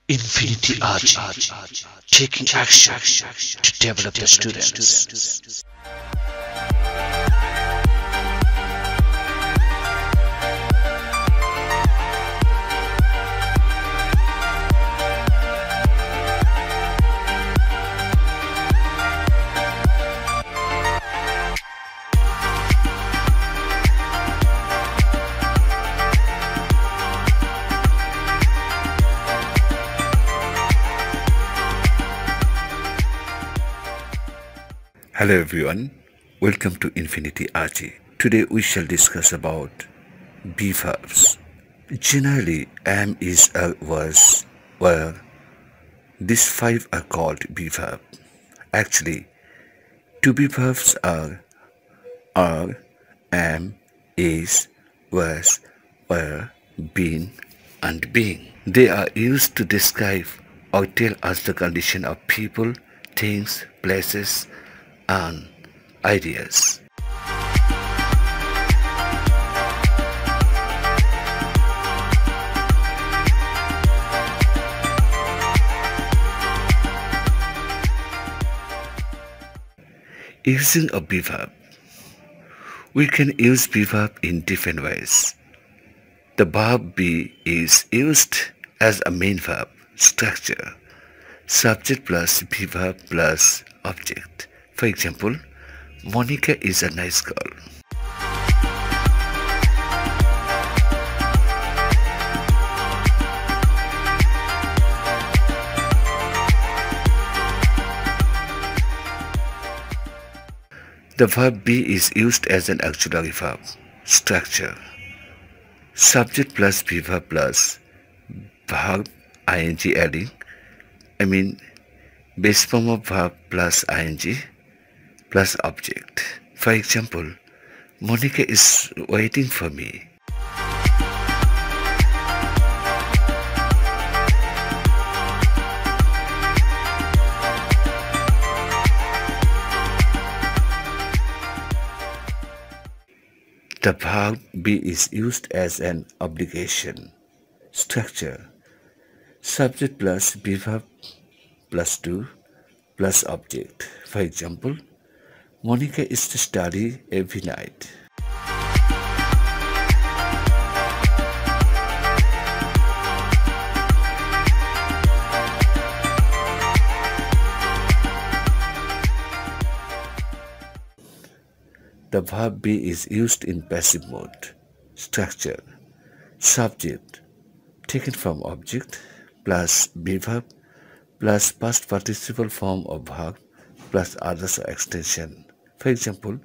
InfinityAhzee, taking action to develop the students. Hello everyone, welcome to InfinityAhzee. Today we shall discuss about be verbs. Generally, am, is, was, were. These five are called be verb. Actually, to be verbs are, am, is, was, were, been, and being. They are used to describe or tell us the condition of people, things, places, and ideas. Using a be verb. We can use be verb in different ways. The verb be is used as a main verb structure, subject plus be verb plus object. For example, Monica is a nice girl. The verb be is used as an auxiliary verb structure, subject plus be verb plus verb ing adding, base form of verb plus ing plus object. For example, Monica is waiting for me. The verb be is used as an obligation structure, subject plus be verb plus do plus object. For example, Monica is to study every night. The verb be is used in passive mode structure, subject taken from object plus be verb plus past participle form of verb plus others or extension. For example,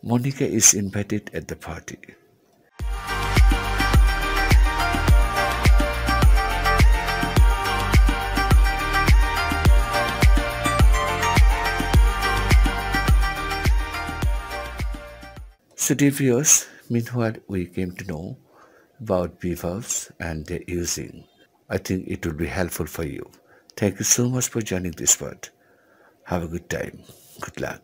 Monica is invited at the party. So dear viewers, meanwhile we came to know about be verbs and their using. I think it will be helpful for you. Thank you so much for joining this word. Have a good time. Good luck.